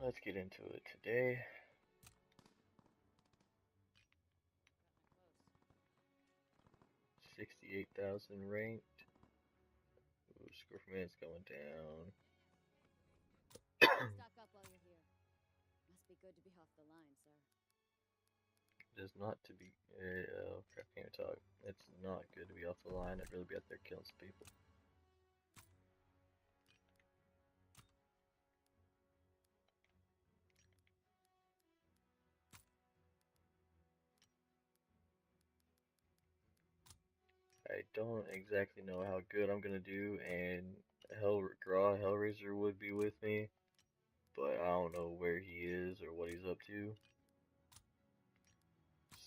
let's get into it today. $68,000 ranked. Ooh, score for minutes going down. Stock up while you're here. Must be good to be off the line, sir. It is not to be. Crap, can't talk. It's not good to be off the line. I'd rather be out there killing some people. I don't exactly know how good I'm gonna do, and Hellraiser would be with me, but I don't know where he is or what he's up to.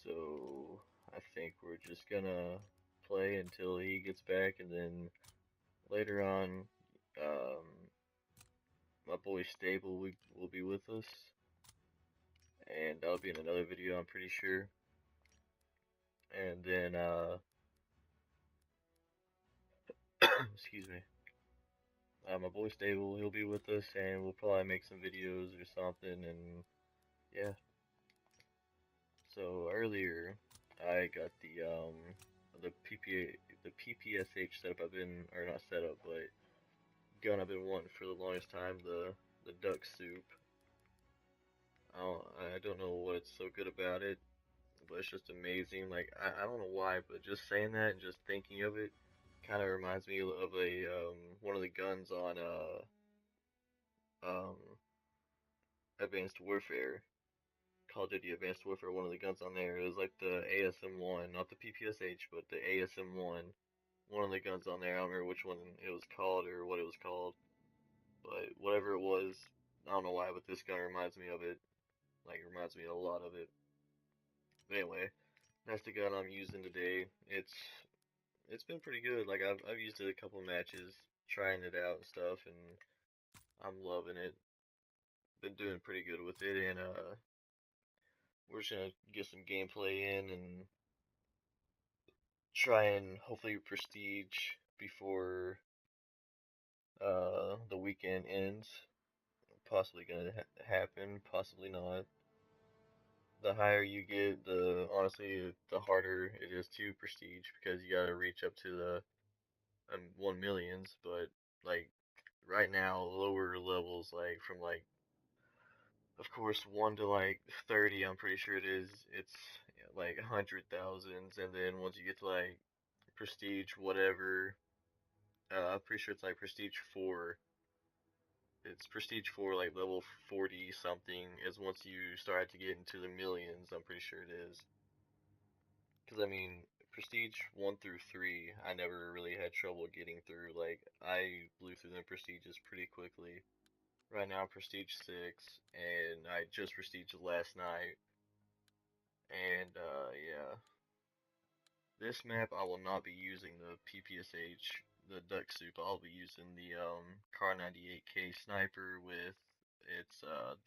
So I think we're just gonna play until he gets back, and then later on, um, my boy Stable will be with us, and that'll be in another video, I'm pretty sure. And then, excuse me, my boy Stable, he'll be with us, and we'll probably make some videos or something, and yeah. So earlier, I got the PPSH setup I've been, or not setup, but gun I've been wanting for the longest time, the duck soup. I don't know what's so good about it, but it's just amazing. Like I don't know why, but just saying that and just thinking of it kind of reminds me of a one of the guns on um Advanced Warfare, Call of Duty Advanced Warfare. One of the guns on there, it was like the ASM-1, not the PPSH, but the ASM-1. One of the guns on there, I don't remember which one it was called or what it was called, but whatever it was, I don't know why, but this gun reminds me of it. Like, it reminds me a lot of it. But anyway, that's the gun I'm using today. It's been pretty good. Like I've used it a couple matches, trying it out and stuff, and I'm loving it. Been doing pretty good with it, and we're just gonna get some gameplay in and try and hopefully prestige before the weekend ends. Possibly gonna happen, possibly not. The higher you get, the honestly, the harder it is to prestige because you gotta reach up to the 1 millions. But like right now, lower levels, like from like, of course, 1 to like 30, I'm pretty sure it is. It's like 100,000s, and then once you get to like prestige whatever, I'm pretty sure it's like prestige 4. It's prestige 4, like level 40 something, is once you start to get into the millions. I'm pretty sure it is. Because I mean, prestige 1 through 3, I never really had trouble getting through. Like I blew through the prestiges pretty quickly. Right now, prestige 6, and I just prestiged last night. And yeah, this map I will not be using the PPSH, the duck soup. I'll be using the Car 98K sniper with it's the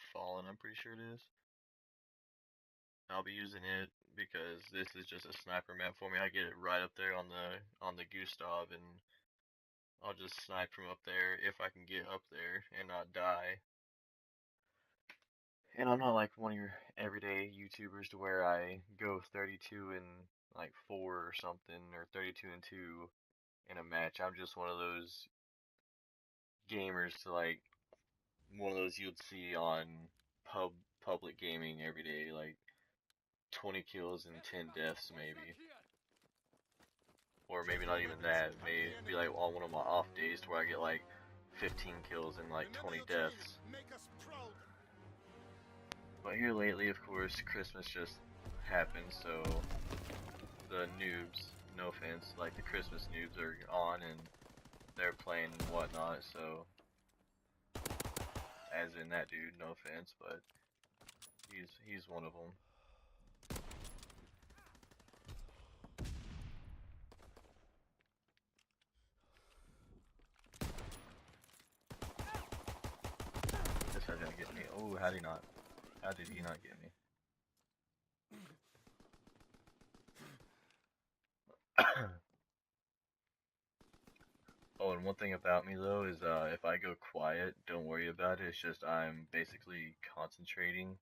Fallen. I'm pretty sure it is. I'll be using it because this is just a sniper map for me. I get it right up there on the Gustav, and I'll just snipe from up there if I can get up there and not die. And I'm not like one of your everyday YouTubers to where I go 32 and like 4 or something, or 32 and 2 in a match. I'm just one of those gamers to like one of those you'd see on public gaming every day, like 20 kills and 10 deaths maybe. Or maybe not even that. Maybe be like on one of my off days to where I get like 15 kills and like 20 deaths. But here lately, of course, Christmas just happened, so the noobs, no offense, like the Christmas noobs are on and they're playing and whatnot, so as in that dude, no offense, but he's one of them. This guy's gonna get me. Oh, how did he not? How did he not get me? And one thing about me though is if I go quiet, don't worry about it. It's just I'm basically concentrating,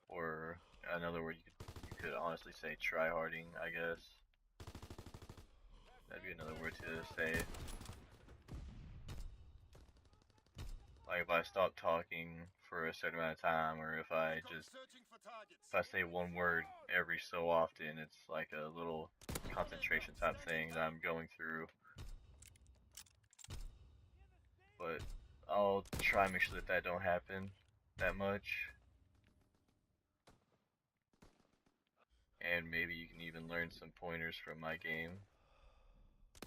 or another word you could honestly say tryharding, I guess. That'd be another word to say. Like if I stop talking for a certain amount of time, or if I say one word every so often, it's like a little concentration type thing that I'm going through. But I'll try and make sure that that don't happen that much. And maybe you can even learn some pointers from my game.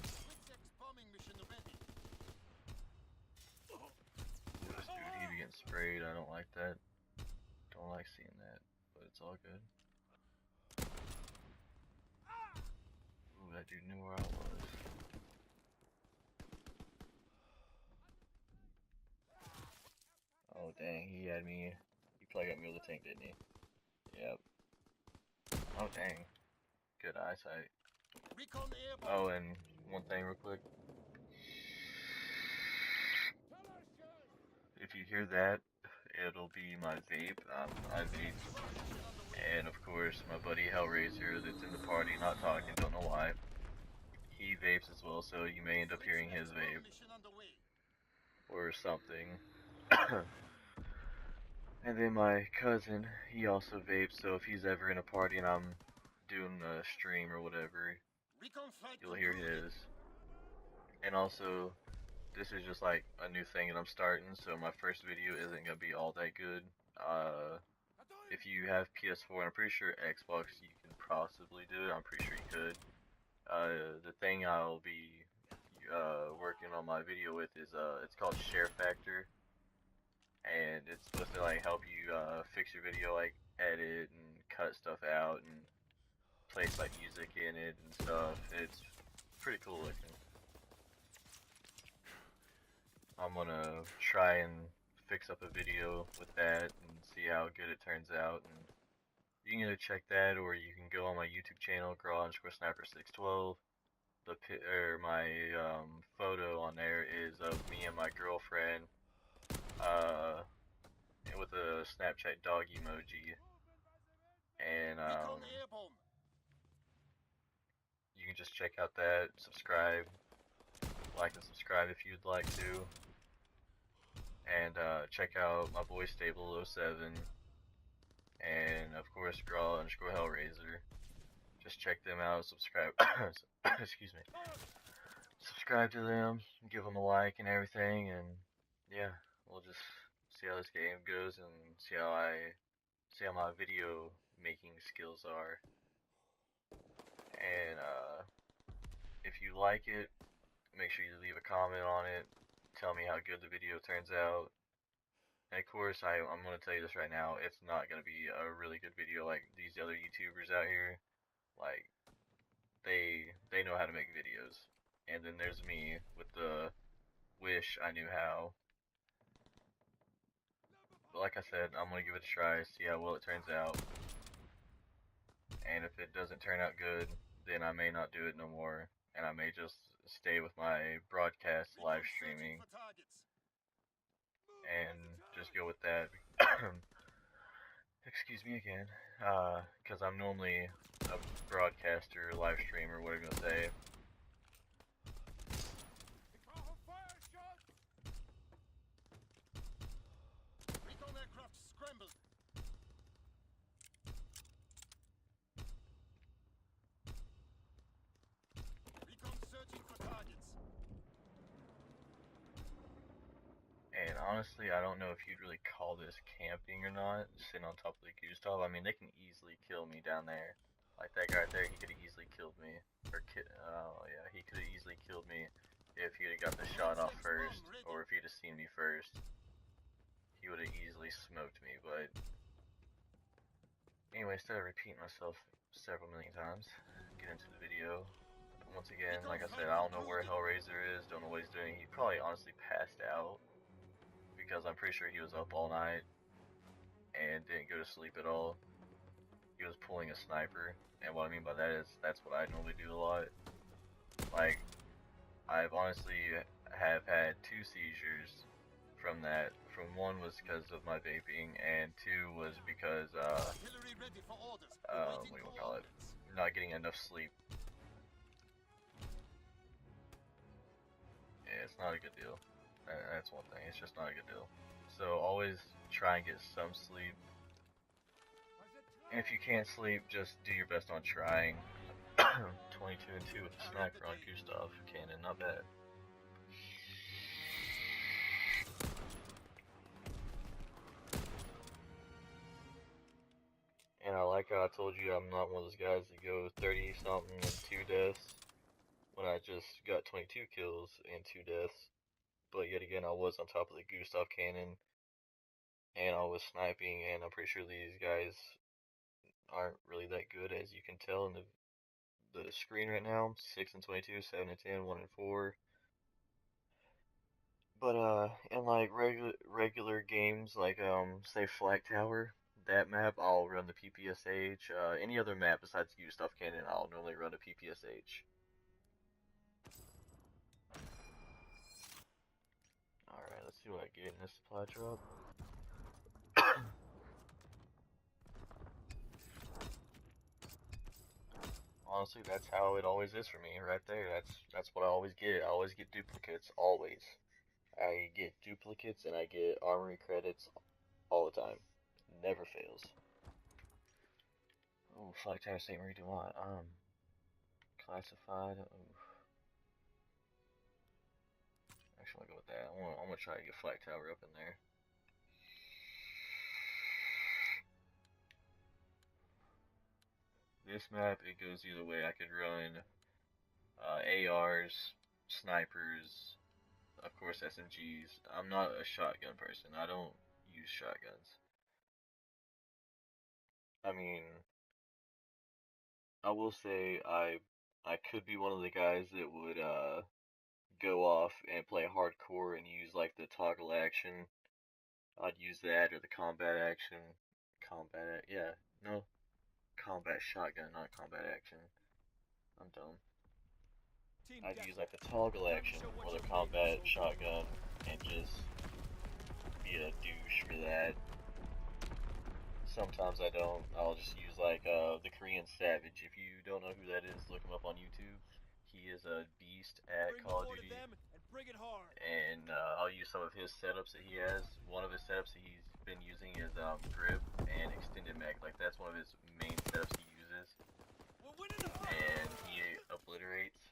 This dude, he be getting sprayed. I don't like that. Don't like seeing that, but it's all good. Ooh, that dude knew where I was. Oh dang, he had me. He probably got me with the tank, didn't he? Yep. Oh dang. Good eyesight. Oh, and one thing real quick. If you hear that, it'll be my vape. I vape. And of course, my buddy Hellraiser that's in the party not talking, don't know why. He vapes as well, so you may end up hearing his vape. Or something. And then my cousin, he also vapes, so if he's ever in a party and I'm doing a stream or whatever, you'll hear his. And also, this is just like a new thing that I'm starting, so my first video isn't gonna be all that good. If you have PS4, and I'm pretty sure Xbox, you can possibly do it. I'm pretty sure you could. The thing I'll be working on my video with is it's called SHAREfactory, and it's supposed to like help you fix your video, like edit and cut stuff out and place like music in it and stuff. It's pretty cool looking. I'm gonna try and fix up a video with that and see how good it turns out. And you can either check that, or you can go on my YouTube channel, girl_sniper612. My photo on there is of me and my girlfriend, with a Snapchat dog emoji. And you can just check out that, subscribe, like and subscribe if you'd like to. And check out my boy Stable07, and of course girl_Hellraiser. Just check them out, subscribe. Excuse me. Subscribe to them, give them a like and everything, and yeah, we'll just see how this game goes and see how my video making skills are. And if you like it, make sure you leave a comment on it. Tell me how good the video turns out. And of course, I'm going to tell you this right now, it's not going to be a really good video like these other YouTubers out here. Like, they know how to make videos. And then there's me with the wish I knew how. But like I said, I'm going to give it a try, see how well it turns out. And if it doesn't turn out good, then I may not do it no more. And I may just stay with my broadcast live streaming and just go with that. Excuse me again, because I'm normally a broadcaster, live streamer, whatever you're gonna say. And honestly, I don't know if you'd really call this camping or not, sitting on top of the Gustav. I mean, they can easily kill me down there. Like that guy right there, he could have easily killed me. Oh yeah, he could have easily killed me if he'd have got the shot off first, or if he'd have seen me first. He would have easily smoked me, but anyway, instead of repeating myself several million times, get into the video. Once again, like I said, I don't know where Hellraiser is, don't know what he's doing. He probably honestly passed out, because I'm pretty sure he was up all night and didn't go to sleep at all. He was pulling a sniper, and what I mean by that is that's what I normally do a lot. Like, I've honestly have had 2 seizures from that. From one was because of my vaping, and 2 was because what do you call it? Not getting enough sleep. Yeah, it's not a good deal. That's one thing. It's just not a good deal. So always try and get some sleep. And if you can't sleep, just do your best on trying. 22 and 2 with a sniper on Gustav cannon, not bad. And I like how I told you I'm not one of those guys that go 30 something and 2 deaths when I just got 22 kills and 2 deaths. But yet again, I was on top of the Gustav cannon and I was sniping, and I'm pretty sure these guys aren't really that good, as you can tell in the screen right now. 6 and 22, 7 and 10, 1 and 4. But in like regular games like say Flag Tower, that map I'll run the PPSH. Any other map besides Gustav Cannon, I'll normally run a PPSH. Alright, let's see what I get in this supply drop. Honestly, that's how it always is for me, right there. That's what I always get. I always get duplicates, always. I get duplicates and I get armory credits all the time. Never fails. Oh, Flag Tower St. Marie Dumont. Classified. Ooh. Actually, I'll go with that. I'm gonna try to get Flag Tower up in there. This map, it goes either way. I could run ARs, snipers, of course SMGs. I'm not a shotgun person. I don't use shotguns. I mean, I will say I could be one of the guys that would go off and play hardcore and use like the toggle action. I'd use that or the combat action. Yeah, no, combat shotgun, not combat action. I'm dumb. I'd use like the toggle action or the combat shotgun and just be a douche for that. Sometimes I don't. I'll just use like the Korean Savage. If you don't know who that is, look him up on YouTube. He is a beast at Call of Duty. And I'll use some of his setups that he has. One of his setups that he's been using is grip and extended mag. Like that's one of his main setups he uses. And he obliterates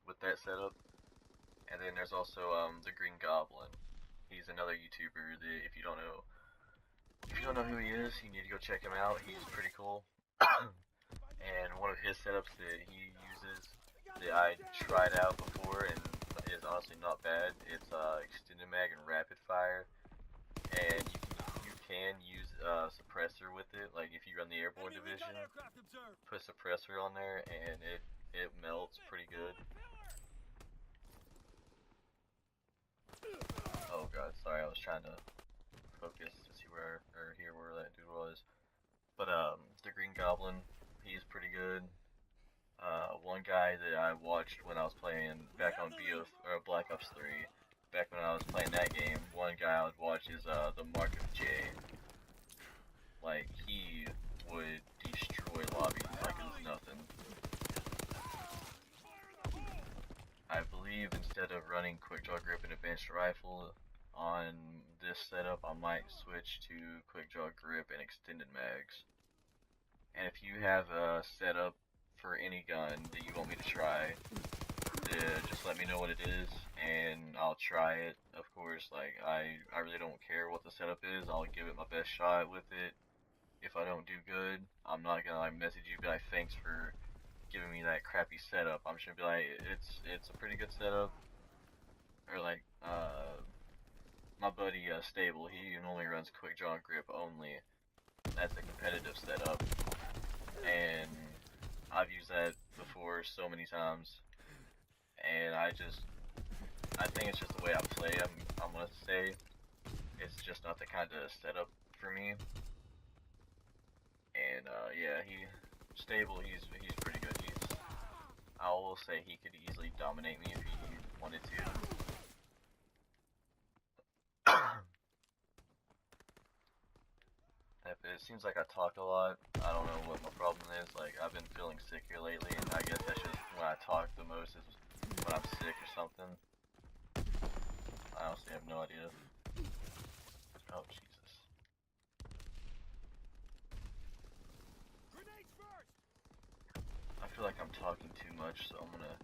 with that setup. And then there's also the Green Goblin. He's another YouTuber that if you don't know who he is, you need to go check him out. He's pretty cool. And one of his setups that he uses that I tried out before and is honestly not bad. It's extended mag and rapid fire, and you can use suppressor with it. Like if you run the airborne division, put suppressor on there, and it melts pretty good. Oh god, sorry, I was trying to focus to see where or hear where that dude was. But the Green Goblin, he's pretty good. One guy that I watched when I was playing back on Black Ops 3, back when I was playing that game, one guy I would watch is the Mark of J. Like, he would destroy lobbies like it was nothing. I believe instead of running Quick Draw Grip and Advanced Rifle on this setup, I might switch to Quick Draw Grip and Extended Mags. And if you have a setup for any gun that you want me to try, just let me know what it is and I'll try it. Of course, like I really don't care what the setup is. I'll give it my best shot with it. If I don't do good, I'm not gonna like message you, be like, thanks for giving me that crappy setup. I'm just gonna be like, it's a pretty good setup. Or like my buddy Stable, he normally runs Quick Draw Grip only. That's a competitive setup, and I've used that before so many times, and I think it's just the way I play. I'm gonna say it's just not the kind of setup for me. And yeah, Stable, he's pretty good. I will say he could easily dominate me if he wanted to. It seems like I talk a lot. I don't know what my problem is. Like, I've been feeling sick here lately, and I guess that's just when I talk the most is when I'm sick or something. I honestly have no idea. Oh, Jesus. I feel like I'm talking too much, so I'm gonna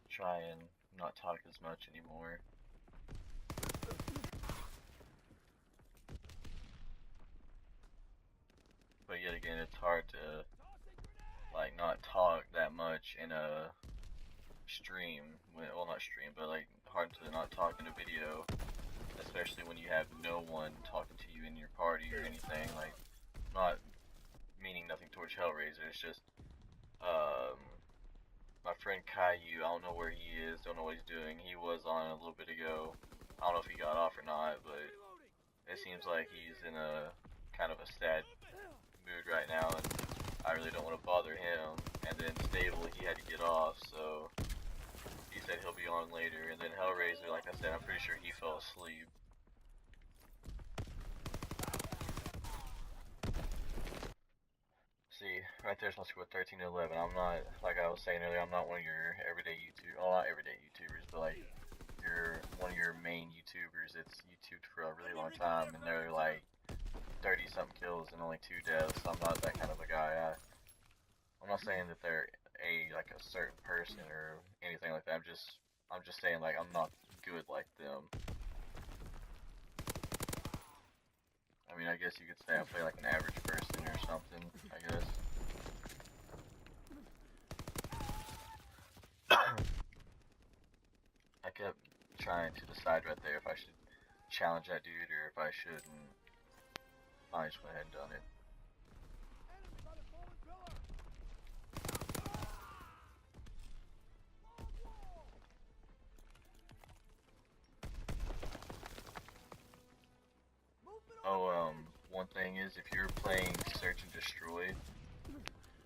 try and not talk as much anymore. But yet again, it's hard to, like, not talk that much in a stream. Well, not stream, but, like, hard to not talk in a video. Especially when you have no one talking to you in your party or anything. Like, not meaning nothing towards Hellraiser, it's just, my friend Caillou, I don't know where he is, don't know what he's doing. He was on a little bit ago. I don't know if he got off or not, but it seems like he's in a kind of a sad mood right now, and I really don't want to bother him. And then Stable, he had to get off, so he said he'll be on later. And then Hellraiser, like I said, I'm pretty sure he fell asleep. See, right there's my score, 13 to 11. I'm not, like I was saying earlier, I'm not one of your everyday YouTubers. Well, not everyday YouTubers, but like, you're one of your main YouTubers that's YouTubed for a really long time, and they're like 30 something kills and only 2 deaths. I'm not that kind of a guy. I'm not saying that they're like a certain person or anything like that. I'm just saying, like, I'm not good like them. I mean, I guess you could say I play like an average person or something, I guess. I kept trying to decide right there if I should challenge that dude or if I shouldn't. I just went ahead and done it. Oh, one thing is, if you're playing Search and Destroy,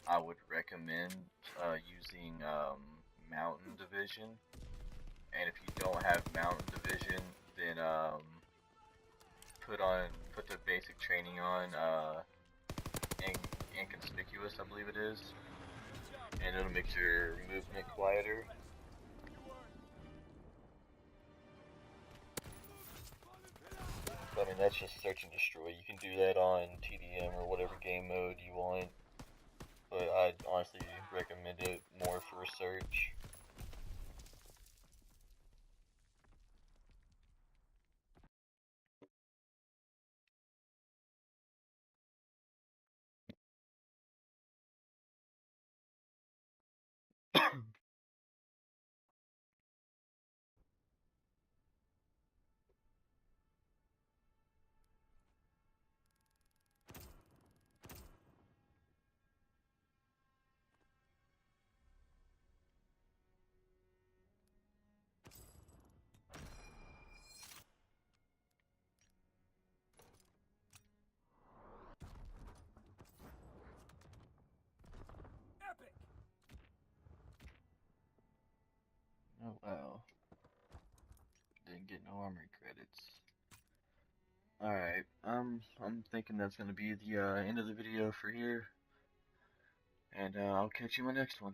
I would recommend using Mountain Division. And if you don't have Mountain Division, then put the basic training on, Inconspicuous, I believe it is, and it'll make your movement quieter. I mean, that's just Search and Destroy. You can do that on TDM or whatever game mode you want, but I'd honestly recommend it more for Search. Oh wow, didn't get no armory credits. Alright, I'm thinking that's gonna be the end of the video for here, and I'll catch you in my next one.